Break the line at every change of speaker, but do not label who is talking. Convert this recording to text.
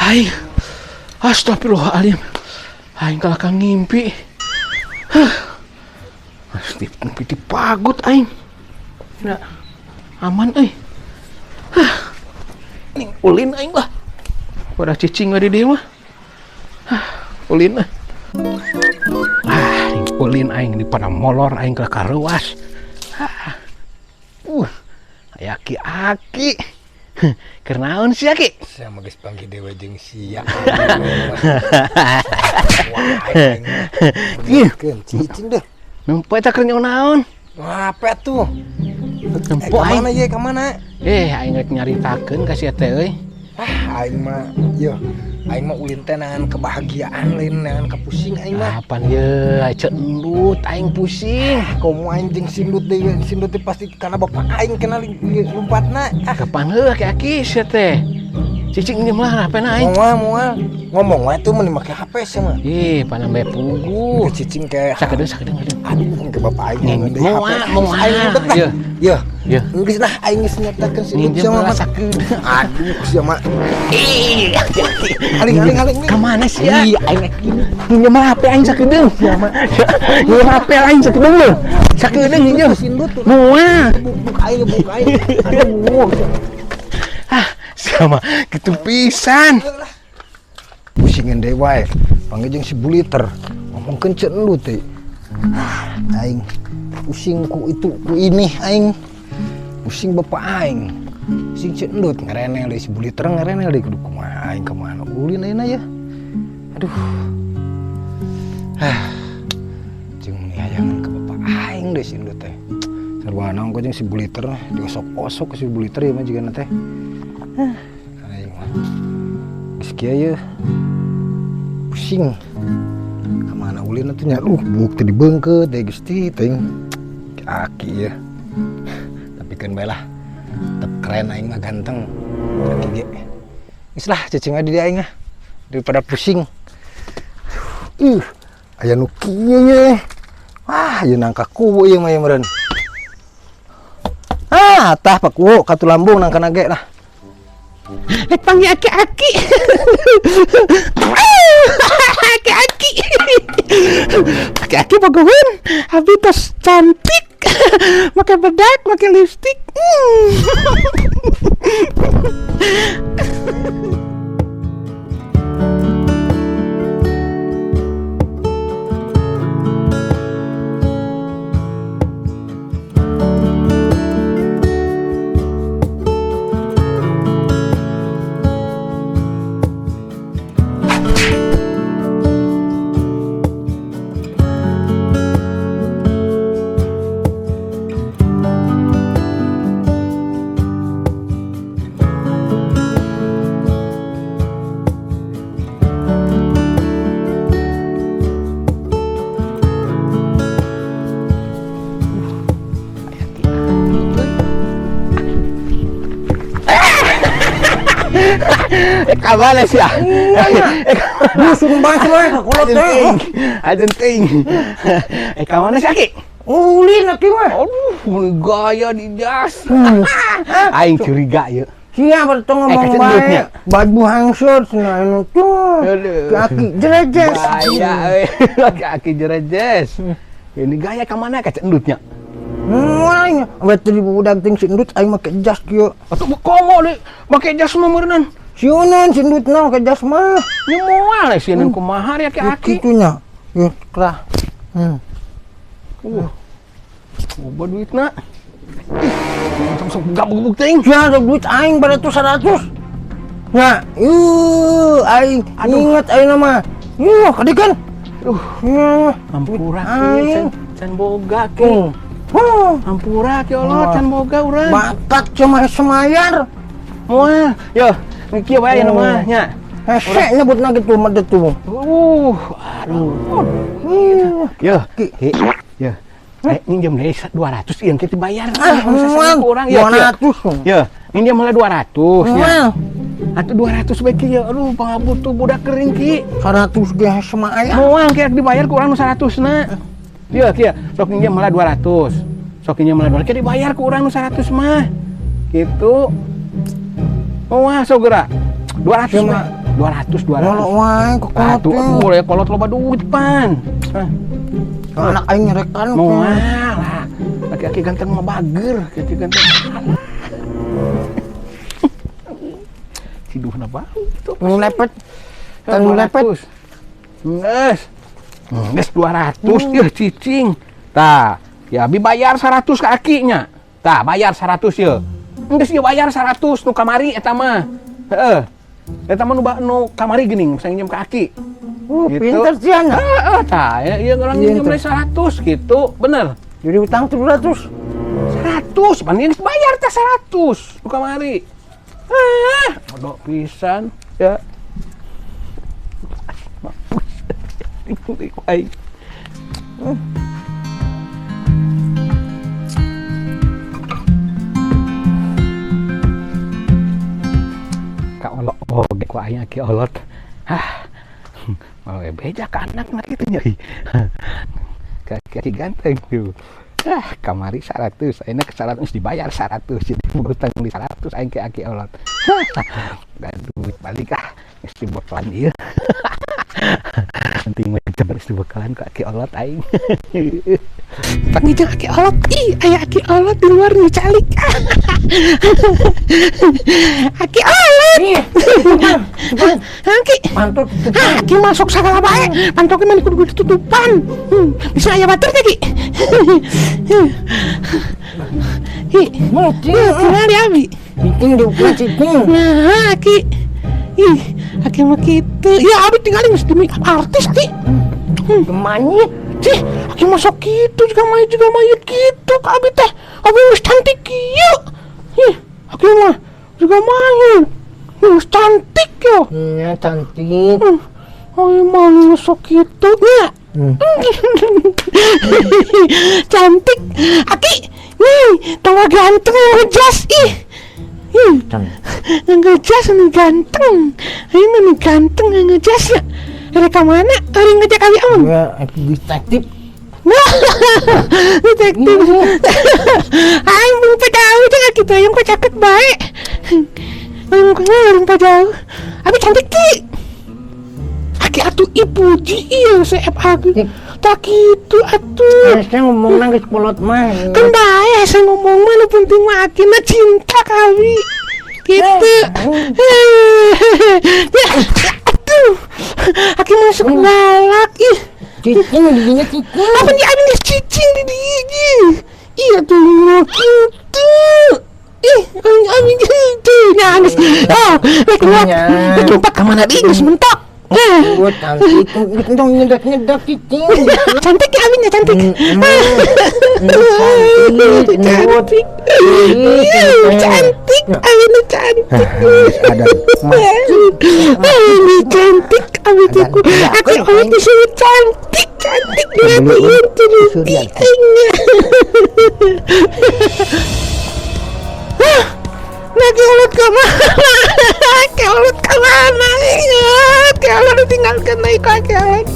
Aing, astagfirullahaladzim. Aing kalahkan ngimpi. Pasti ngimpi dipagut aing. Nah, aman Ning ulin aing lah. Pada cicing di dia mah. Ulin ning ulin aing di pada molor aing ke karuas. Aki-aki. Kernaon sih aki?
Saya mau panggil dewa jeung sia.
Iya,
cicing deh.
nempo eta keur naon?
Apa tuh?
Nempo aing.
Kemana ye? Kemana?
Aing rek nyaritakeun ka sia teh euy.
Aing mah, yo, aing mah ulin teh nangan kebahagiaan lain nangan kepusing aing mah.
Apaan ye? Cek endut aing pusing.
Komo aing jeung sindut teh pasti karena bapak aing kenal lompatna.
Kapan heuh aki sia teh? Cicing ieu mah hapena aing.
Moal. Ngomong wae tuh meni make HP sih mah.
Panah bae pugu.
Cicing kayak
Sakedeung.
Aduh, ke bapak aing
Nih, mau
aing. Iya.
Ya.
Geus lah aing geus nyatakeun sindut
Ninjem
sama
lah sakedeung.
Aduh, sia mah.
Aling. Ka mana sih ya? Iya, aing ninjem HP aing sakedeung. Sia mah. Ninjem HP aing sakedeung lho. Sakedeung ninjem.
Sindut.
Moal.
Buka aing. Aduh.
Sama gitu pisan.
Pusingin deh wae. Panggil jeung si Buliter. Ngomong kencet lu teh. Aing pusing ku ini aing. Pusing bapak aing. Pusing cendut ngerenel deh si Buliter ngerenel deh kudu kumaha aing kemana ulin ayeuna ya. Aduh. Jeung niayangan ke bapak aing deh si endut teh. Sarua naon ku jeung si Buliter diosok-osok ke si Buliter ya mah jigana teh. Aing mah geus kieu ye pusing kemana ulin atuh nya bukti dibeungkeut deui Gusti teuing aki ya tapi kan bae lah tetep keren aing mah ganteng aki ge geus lah cicing di aing ah daripada pusing aya nu kieu ye wah ieu nangka kuwu ieu mah ya meureun tah pakuwu katu lambung nangkana ge lah.
Panggil aki-aki. Aki-aki. Aki-aki baguhan. Habitas cantik. Pakai bedak, pakai lipstik. Kamana sih ya?
Suruh banget lah kolot teh.
Ajen ting. Kamana sih aki?
Ulin aki mah.
Aduh, gaya di jas. Aing curiga ya.
Sia bertemu ngomong bae. Baju hangsur cenah anu tuh. Kaki jerejes.
Gaya kaki jerejes. Ini gaya kamana ka endutnya?
Mulanya abet di budak ting sindut aing make jas kieu.
Atuh komo deui make jas mah meureunan.
Sieunan sindutna make jas mah.
Nya moal sieun kumaha ya aki.
Kitunya. Ye kerah.
Loba duitna. Sok gabug ting.
Ya ada duit aing pada tuh 100. Nah, aing inget aing mah. Kadikan.
Ampura kieu can boga kieu. Ampura kieu Allah can boga urang.
Batak cuma semayar.
Moal, yo kieu bae aya mah nya.
Hese nyebutna gitu mah tuh.
Aduh. Yo. Yo. Minjem deh 200 yang kita bayar.
Kurang ya. 200.
Ya, minjem malah 200 nya. Atuh 200 bae kieu. Aduh, pangabutuh budak kering ki.
100 ge semayar.
Moal kieu dibayar kurang nu 100 na. Ieu kieu, sok minjem malah 200. Sok minjem malah 200 kieu dibayar ku urang nu 100 mah. Gitu. Wah, so gerak. 200
Cuma-
mah. 200.
Ngolok wae kok
Atuh,
kolot.
boleh kolot loba duit pan.
Anak aing nyerekan
Mau
kok.
lah. Laki-laki ganteng mah bager, laki ganteng. Siduhna bau itu.
Nu lepet. Tanu lepet.
Nges 200 ya cicing. Tah, ya abi bayar 100 ke akinya. Tah, bayar 100 ya. Nges ya bayar 100 nu kamari eta mah. Heeh. Eta mah nu kamari geuning saya nginjem ke aki. Gitu.
Pinter sih anak.
Heeh, tah, ya orang
Iya,
nginjem
tuh.
100 gitu. Bener.
Jadi utang 200.
100, paling bayar teh 100 nu kamari. Bodoh pisan ya. Mampus. Ibu aing. Ka olok oge ku aing aki olot. Mau beja ka anak mah kitu nya. Kaki ganteng tuh. Kamari 100, ayeuna ke 100 geus dibayar 100, jadi utang di 100 aing ke aki olot. Dan duit balik geus dibekalan ieu. Penting mah coba geus dibekalan ke aki olot aing. Pangijeng aki olot, ih aya aki olot di luar nu calik. Aki olot. Aki.
Mantap.
Aki masuk sagala bae. Pantoknya mah kudu ditutupan. Bisa aya batur teh Ki. Tinggal di abi.
Bikin dibuka cicing.
Nah, Aki. Ih, Aki mah gitu. Ya, abi tinggalin geus demi artis, Ki.
Gemanyit.
Cih, Aki masuk gitu juga mayit gitu. Ka abi teh. Abi geus cantik kieu. Ih, Aki mah juga mayit. Geus cantik yo.
Iya cantik.
Oh, emang masuk gitu nya. Cantik. Aki. Nih, tambah ganteng ngejas ih. Ngejas nih ganteng. Ini nih ganteng ngejas ya. Dari mana? Hari ngejak kali am.
Ya, aku detektif.
Detektif. Ay, belum tahu jangan kita yang pacaket baik. Belum tahu. Abi cantik Ki. Aki atuh ipuji iya CFA tak gitu atuh.
Saya ngomong nangis polot mah.
Kan bae saya ngomong mah nu penting mah Aki mah cinta kali. Gitu. Ya, atuh. Aki masuk galak ih.
Cicing didinya cicing.
Apa nih abi nih cicing di dia. Iya tuh gitu. Ih, abi gitu nangis. Oh, keluar. Lompat ke mana dia geus mentok.
Gue cantik, dong nyedak cicing.
Cantik ya Aminnya cantik. Cantik. Cantik. Aminnya cantik. Ini cantik Aminnya. Aku orang disuruh cantik. Lihatin tuh cicingnya. Keolot kemana? Keolot kemana? Keolot ditinggalkan naik keolot.